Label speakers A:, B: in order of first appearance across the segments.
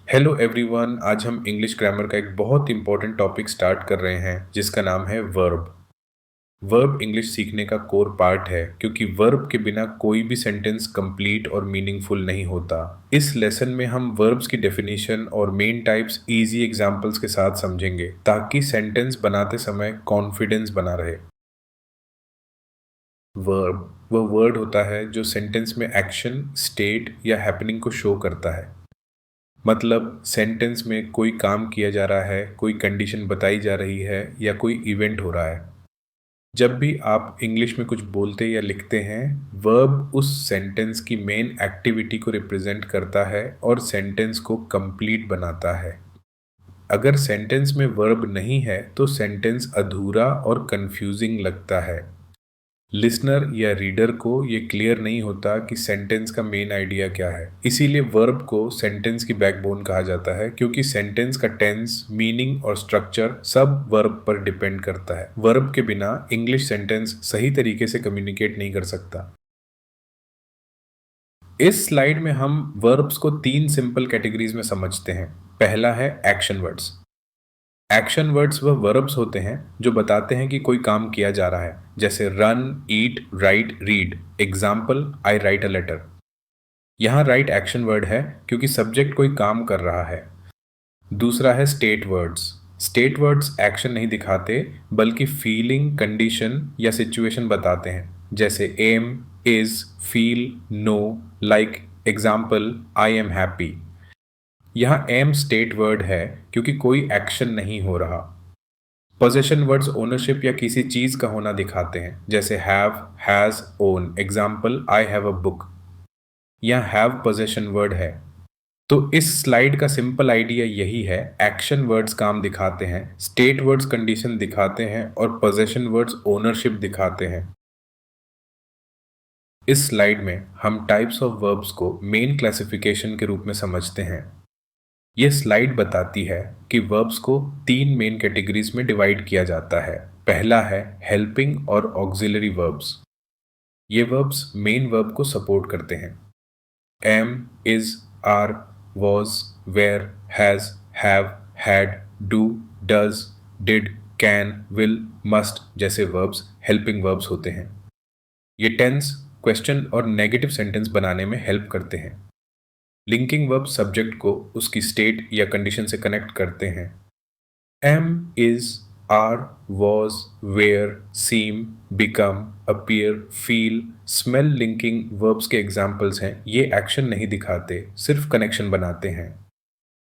A: Hello everyone. आज हम English grammar का एक बहुत इंपॉर्टेंट टॉपिक स्टार्ट कर रहे हैं जिसका नाम है वर्ब। वर्ब इंग्लिश सीखने का कोर पार्ट है क्योंकि वर्ब के बिना कोई भी सेंटेंस कंप्लीट और मीनिंगफुल नहीं होता। इस लेसन में हम वर्ब्स की डेफिनेशन और मेन टाइप्स इजी एग्जांपल्स के साथ समझेंगे ताकि सेंटेंस बनाते समय कॉन्फिडेंस बना रहे। वर्ब वह वर्ड होता है जो सेंटेंस में एक्शन, स्टेट या हैपनिंग को शो करता है। मतलब सेंटेंस में कोई काम किया जा रहा है, कोई कंडीशन बताई जा रही है या कोई इवेंट हो रहा है। जब भी आप इंग्लिश में कुछ बोलते या लिखते हैं, वर्ब उस सेंटेंस की मेन एक्टिविटी को रिप्रेजेंट करता है और सेंटेंस को कंप्लीट बनाता है। अगर सेंटेंस में वर्ब नहीं है तो सेंटेंस अधूरा और कंफ्यूजिंग लगता है। लिसनर या रीडर को ये क्लियर नहीं होता कि सेंटेंस का मेन आइडिया क्या है। इसीलिए वर्ब को सेंटेंस की बैकबोन कहा जाता है क्योंकि सेंटेंस का टेंस, मीनिंग और स्ट्रक्चर सब वर्ब पर डिपेंड करता है। वर्ब के बिना इंग्लिश सेंटेंस सही तरीके से कम्युनिकेट नहीं कर सकता। इस स्लाइड में हम वर्ब्स को तीन सिंपल कैटेगरीज में समझते हैं। पहला है एक्शन वर्ड्स। एक्शन वर्ड्स वह वर्ब्स होते हैं जो बताते हैं कि कोई काम किया जा रहा है, जैसे run, eat, write, read. Example, I write a letter. यहाँ राइट एक्शन वर्ड है क्योंकि सब्जेक्ट कोई काम कर रहा है। दूसरा है state words. State words action नहीं दिखाते बल्कि फीलिंग, कंडीशन या सिचुएशन बताते हैं, जैसे am, is, feel, know, like. Example, I am happy. यहाँ एम स्टेट वर्ड है क्योंकि कोई एक्शन नहीं हो रहा। पोजेशन वर्ड्स ओनरशिप या किसी चीज का होना दिखाते हैं, जैसे have, has, own. Example, I have a book. यहाँ हैव पोजेशन वर्ड है। तो इस स्लाइड का सिंपल आइडिया यही है, एक्शन वर्ड्स काम दिखाते हैं, स्टेट वर्ड्स कंडीशन दिखाते हैं और पोजेशन वर्ड्स ओनरशिप दिखाते हैं। इस स्लाइड में हम टाइप्स ऑफ वर्ब्स को मेन क्लासिफिकेशन के रूप में समझते हैं। यह स्लाइड बताती है कि वर्ब्स को तीन मेन कैटेगरीज में डिवाइड किया जाता है। पहला है हेल्पिंग और ऑक्सिलरी वर्ब्स। ये वर्ब्स मेन वर्ब को सपोर्ट करते हैं। Am, is, are, was, were, has, have, had, do, does, did, can, will, must जैसे वर्ब्स हेल्पिंग वर्ब्स होते हैं। ये टेंस, क्वेश्चन और नेगेटिव सेंटेंस बनाने में हेल्प करते हैं। लिंकिंग वर्ब सब्जेक्ट को उसकी स्टेट या कंडीशन से कनेक्ट करते हैं। Am, is, are, was, were, seem, become, appear, feel, smell linking verbs के एग्जाम्पल्स हैं। ये एक्शन नहीं दिखाते, सिर्फ कनेक्शन बनाते हैं।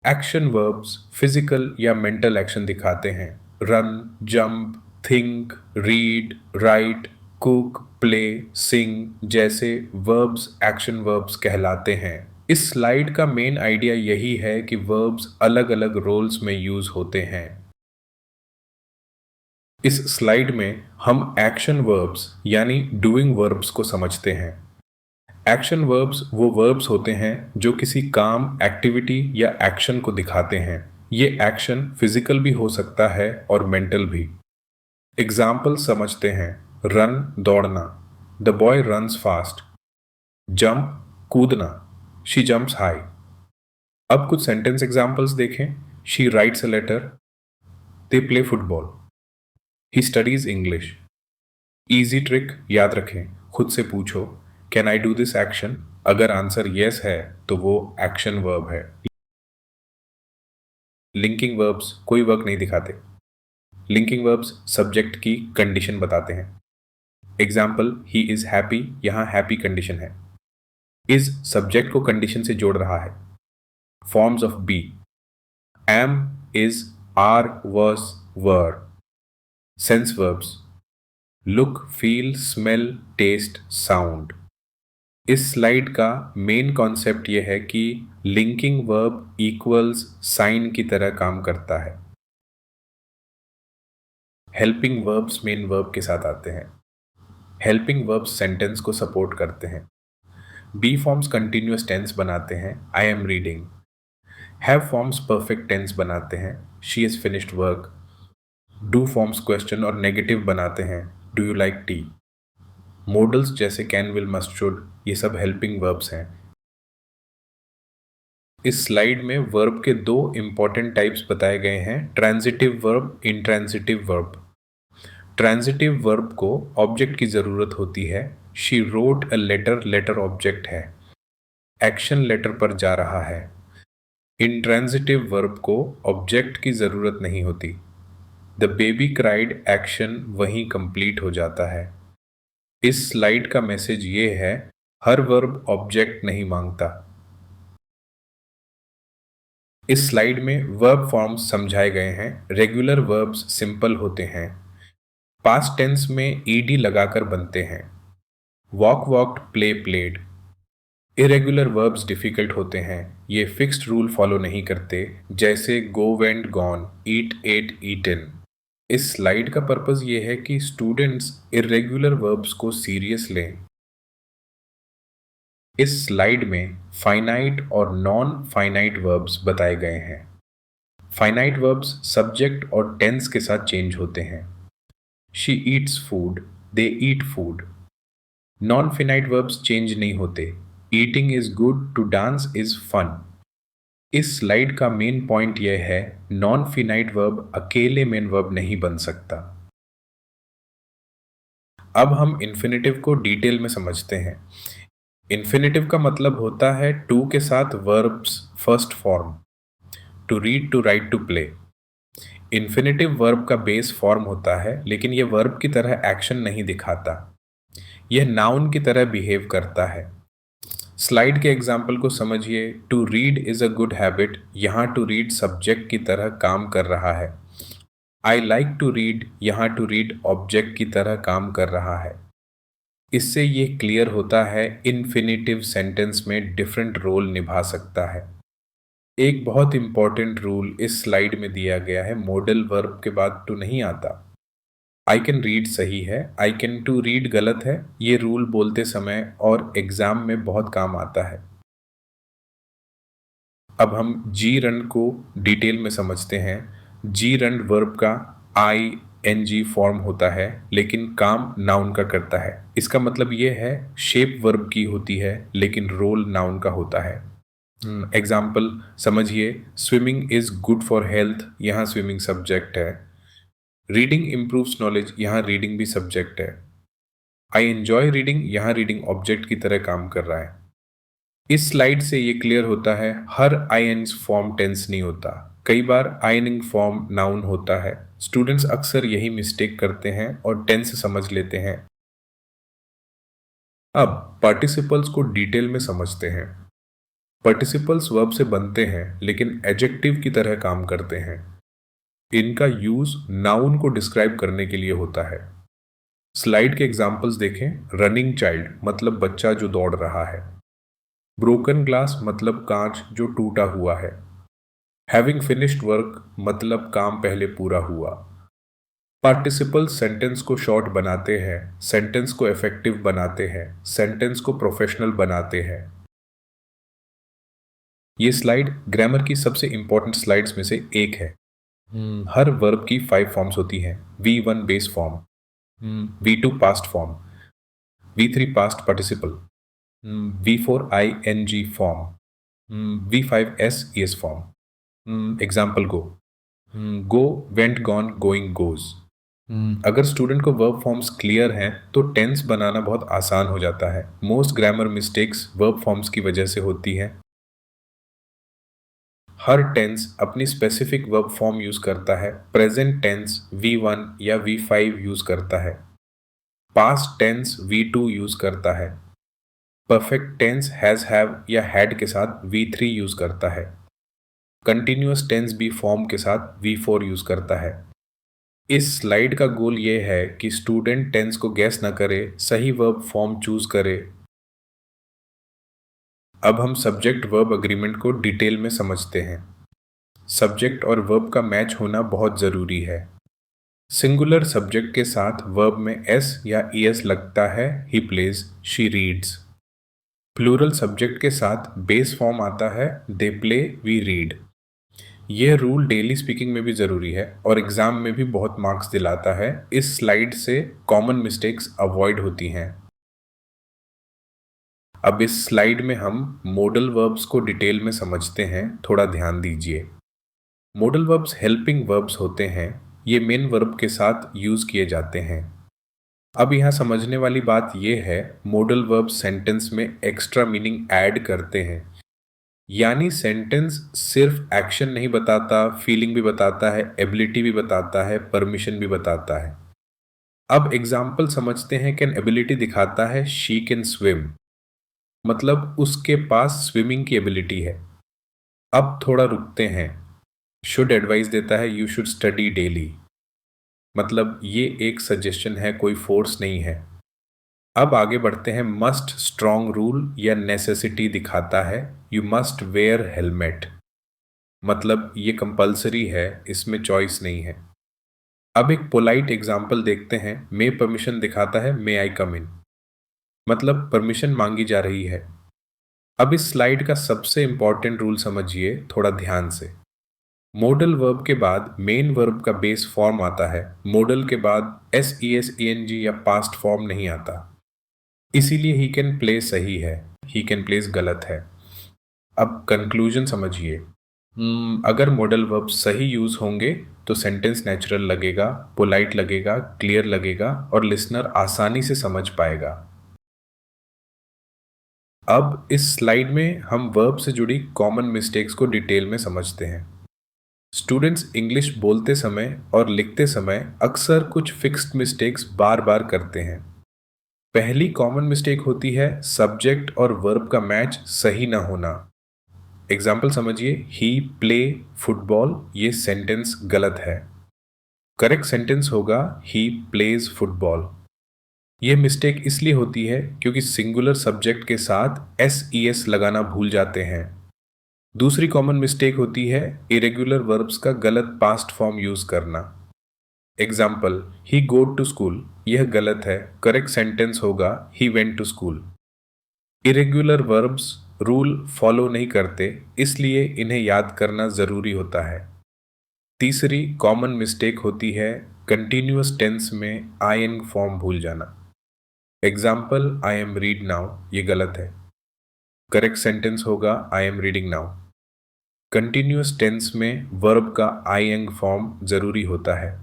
A: एक्शन वर्ब्स फिजिकल या मेंटल एक्शन दिखाते हैं। Run, jump, think, read, write, cook, play, sing जैसे वर्ब्स एक्शन वर्ब्स कहलाते हैं। इस स्लाइड का मेन आइडिया यही है कि वर्ब्स अलग अलग रोल्स में यूज होते हैं। इस स्लाइड में हम एक्शन वर्ब्स यानी डूइंग वर्ब्स को समझते हैं। एक्शन वर्ब्स वो वर्ब्स होते हैं जो किसी काम, एक्टिविटी या एक्शन को दिखाते हैं। ये एक्शन फिजिकल भी हो सकता है और मेंटल भी। एग्जाम्पल समझते हैं। रन, दौड़ना, the boy runs fast. Jump, कूदना, शी जंप्स हाई। अब कुछ सेंटेंस एग्जाम्पल्स देखें। She writes a letter, they play football, he studies English. Easy trick याद रखें, खुद से पूछो, can I do this action? अगर आंसर यस है तो वो एक्शन वर्ब है। लिंकिंग वर्ब्स कोई वर्क नहीं दिखाते। लिंकिंग वर्ब्स सब्जेक्ट की कंडीशन बताते हैं। एग्जाम्पल, ही इज हैप्पी, यहाँ हैप्पी कंडीशन है। इज सब्जेक्ट को कंडीशन से जोड़ रहा है। Forms of be, am, is, are, was, were. Sense verbs, look, feel, smell, taste, sound. इस स्लाइड का मेन कॉन्सेप्ट यह है कि लिंकिंग वर्ब इक्वल्स साइन की तरह काम करता है। हेल्पिंग वर्ब्स मेन वर्ब के साथ आते हैं। हेल्पिंग वर्ब्स सेंटेंस को सपोर्ट करते हैं। बी फॉर्म्स कंटिन्यूअस टेंस बनाते हैं, I am reading. Have forms perfect tense बनाते हैं, she is finished work. Do forms question और नेगेटिव बनाते हैं, do you like tea. Modals जैसे कैन, विल, मस्ट, शुड ये सब हेल्पिंग वर्ब्स हैं। इस स्लाइड में वर्ब के दो इंपॉर्टेंट टाइप्स बताए गए हैं, transitive verb, intransitive verb. Transitive verb को ऑब्जेक्ट की जरूरत होती है। She wrote a letter, letter object है, एक्शन लेटर पर जा रहा है। इंट्रांजिटिव वर्ब को ऑब्जेक्ट की जरूरत नहीं होती। द बेबी क्राइड एक्शन वहीं कंप्लीट हो जाता है। इस स्लाइड का मैसेज ये है, हर वर्ब ऑब्जेक्ट नहीं मांगता। इस स्लाइड में वर्ब फॉर्म्स समझाए गए हैं। रेगुलर वर्ब्स सिंपल होते हैं, पास्ट टेंस में ईडी लगाकर बनते हैं। Walk walked, play played. Irregular verbs difficult होते हैं, ये फिक्स्ड रूल फॉलो नहीं करते, जैसे गो वेंट गॉन, ईट एट ईटन। इस स्लाइड का पर्पस ये है कि स्टूडेंट्स इरेगुलर वर्ब्स को सीरियस लें। इस स्लाइड में फाइनाइट और नॉन फाइनाइट वर्ब्स बताए गए हैं। फाइनाइट वर्ब्स सब्जेक्ट और टेंस के साथ चेंज होते हैं। She eats food, they eat food. Non finite verbs change नहीं होते। Eating is good, to dance is fun. इस स्लाइड का मेन पॉइंट यह है, नॉन फिनाइट वर्ब अकेले मेन वर्ब नहीं बन सकता। अब हम इन्फिनेटिव को डिटेल में समझते हैं। इन्फिनेटिव का मतलब होता है टू के साथ verbs first form, to read, to write, to play. Infinitive verb का बेस फॉर्म होता है, लेकिन यह वर्ब की तरह एक्शन नहीं दिखाता। यह नाउन की तरह बिहेव करता है। स्लाइड के एग्जाम्पल को समझिए। To read is a good habit, यहाँ टू रीड सब्जेक्ट की तरह काम कर रहा है। आई लाइक टू रीड, यहाँ टू रीड ऑब्जेक्ट की तरह काम कर रहा है। इससे ये क्लियर होता है इन्फिनेटिव सेंटेंस में डिफरेंट रोल निभा सकता है। एक बहुत इंपॉर्टेंट रूल इस स्लाइड में दिया गया है, मॉडल वर्ब के बाद टू नहीं आता। आई कैन रीड सही है, आई कैन टू रीड गलत है। ये रूल बोलते समय और एग्जाम में बहुत काम आता है। अब हम जी रन को डिटेल में समझते हैं। जी रन वर्ब का आई एन जी फॉर्म होता है, लेकिन काम नाउन का करता है। इसका मतलब ये है, शेप वर्ब की होती है लेकिन रोल नाउन का होता है। एग्जाम्पल समझिए। Swimming is good for health, यहाँ स्विमिंग सब्जेक्ट है। रीडिंग इम्प्रूव्स नॉलेज, यहाँ रीडिंग भी सब्जेक्ट है। आई एंजॉय रीडिंग, यहाँ रीडिंग ऑब्जेक्ट की तरह काम कर रहा है। इस स्लाइड से ये क्लियर होता है, हर आईएन फॉर्म टेंस नहीं होता। कई बार आईएनिंग फॉर्म नाउन होता है। स्टूडेंट्स अक्सर यही मिस्टेक करते हैं और टेंस समझ लेते हैं। अब पार्टिसिपल्स को डिटेल में समझते हैं। पार्टिसिपल्स वर्ब से बनते हैं लेकिन एडजेक्टिव की तरह काम करते हैं। इनका यूज नाउन को डिस्क्राइब करने के लिए होता है। स्लाइड के एग्जाम्पल्स देखें। रनिंग चाइल्ड मतलब बच्चा जो दौड़ रहा है। ब्रोकन ग्लास मतलब कांच जो टूटा हुआ है। हैविंग फिनिश्ड वर्क मतलब काम पहले पूरा हुआ। पार्टिसिपल सेंटेंस को शॉर्ट बनाते हैं, सेंटेंस को इफेक्टिव बनाते हैं, सेंटेंस को प्रोफेशनल बनाते हैं। ये स्लाइड ग्रामर की सबसे इंपॉर्टेंट स्लाइड्स में से एक है। हर वर्ब की 5 फॉर्म्स होती हैं। V1 base form, V2 past form, V3 past participle, V4 ING form, V5 SES form. Example गो, वेंट, गॉन, गोइंग, गोज। अगर स्टूडेंट को वर्ब फॉर्म्स क्लियर हैं तो टेंस बनाना बहुत आसान हो जाता है। Most grammar mistakes verb forms की वजह से होती हैं। हर टेंस अपनी स्पेसिफिक वर्ब फॉर्म यूज करता है। प्रेजेंट टेंस V1 या V5 यूज करता है। पास्ट टेंस V2 यूज करता है। परफेक्ट टेंस हैज, हैव या हैड के साथ V3 यूज करता है। कंटिन्यूअस टेंस भी फॉर्म के साथ V4 यूज करता है। इस स्लाइड का गोल ये है कि स्टूडेंट टेंस को गैस न करे, सही वर्ब फॉर्म चूज करे। अब हम सब्जेक्ट वर्ब अग्रीमेंट को डिटेल में समझते हैं। सब्जेक्ट और वर्ब का मैच होना बहुत ज़रूरी है। सिंगुलर सब्जेक्ट के साथ वर्ब में एस या ईएस लगता है, he plays, she reads. Plural subject के साथ बेस फॉर्म आता है, दे प्ले, वी रीड। यह रूल डेली स्पीकिंग में भी ज़रूरी है और एग्ज़ाम में भी बहुत मार्क्स दिलाता है। इस स्लाइड से कॉमन मिस्टेक्स अवॉइड होती हैं। अब इस स्लाइड में हम मॉडल वर्ब्स को डिटेल में समझते हैं, थोड़ा ध्यान दीजिए। मॉडल वर्ब्स हेल्पिंग वर्ब्स होते हैं, ये मेन वर्ब के साथ यूज किए जाते हैं। अब यहाँ समझने वाली बात यह है, मॉडल वर्ब सेंटेंस में एक्स्ट्रा मीनिंग ऐड करते हैं। यानी सेंटेंस सिर्फ एक्शन नहीं बताता, फीलिंग भी बताता है, एबिलिटी भी बताता है, परमिशन भी बताता है। अब एग्जाम्पल समझते हैं। कैन एबिलिटी दिखाता है शी कैन स्विम, मतलब उसके पास स्विमिंग की एबिलिटी है। अब थोड़ा रुकते हैं। शुड एडवाइस देता है यू शुड स्टडी डेली, मतलब ये एक सजेशन है, कोई फोर्स नहीं है। अब आगे बढ़ते हैं। मस्ट स्ट्रॉन्ग रूल या नेसेसिटी दिखाता है यू मस्ट वेयर हेलमेट, मतलब ये कंपलसरी है, इसमें चॉइस नहीं है। अब एक पोलाइट एग्जाम्पल देखते हैं। मे परमिशन दिखाता है मे आई कम इन, मतलब परमिशन मांगी जा रही है। अब इस स्लाइड का सबसे इंपॉर्टेंट रूल समझिए थोड़ा ध्यान से। मॉडल वर्ब के बाद मेन वर्ब का बेस फॉर्म आता है। मॉडल के बाद S E S E N G या पास्ट फॉर्म नहीं आता। इसीलिए ही कैन प्ले सही है, ही कैन प्लेस गलत है। अब कंक्लूजन समझिए। अगर मॉडल वर्ब सही यूज होंगे तो सेंटेंस नेचुरल लगेगा, पोलाइट लगेगा, क्लियर लगेगा और लिसनर आसानी से समझ पाएगा। अब इस स्लाइड में हम वर्ब से जुड़ी कॉमन मिस्टेक्स को डिटेल में समझते हैं। स्टूडेंट्स इंग्लिश बोलते समय और लिखते समय अक्सर कुछ फिक्स्ड मिस्टेक्स बार बार करते हैं। पहली कॉमन मिस्टेक होती है सब्जेक्ट और वर्ब का मैच सही ना होना। एग्जाम्पल समझिए। ही प्ले फुटबॉल, ये सेंटेंस गलत है। करेक्ट सेंटेंस होगा ही प्लेज फुटबॉल। यह मिस्टेक इसलिए होती है क्योंकि सिंगुलर सब्जेक्ट के साथ एस ई एस लगाना भूल जाते हैं। दूसरी कॉमन मिस्टेक होती है इरेगुलर वर्ब्स का गलत पास्ट फॉर्म यूज करना। Example he go to school, यह गलत है। करेक्ट सेंटेंस होगा he went to school. Irregular verbs rule follow नहीं करते, इसलिए इन्हें याद करना जरूरी होता है। तीसरी कॉमन मिस्टेक होती है कंटिन्यूअस टेंस में आई एन फॉर्म भूल जाना। Example I am read now, ये गलत है। करेक्ट सेंटेंस होगा I am reading now. Continuous tense में वर्ब का आई एंग फॉर्म जरूरी होता है।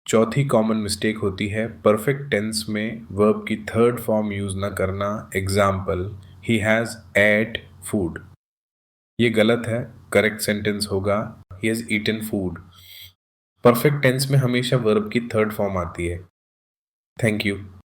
A: चौथी कॉमन मिस्टेक होती है परफेक्ट टेंस में वर्ब की थर्ड फॉर्म यूज ना करना। Example he has ate food, ये गलत है। करेक्ट सेंटेंस होगा he has eaten food. Perfect tense में हमेशा वर्ब की थर्ड फॉर्म आती है। Thank you.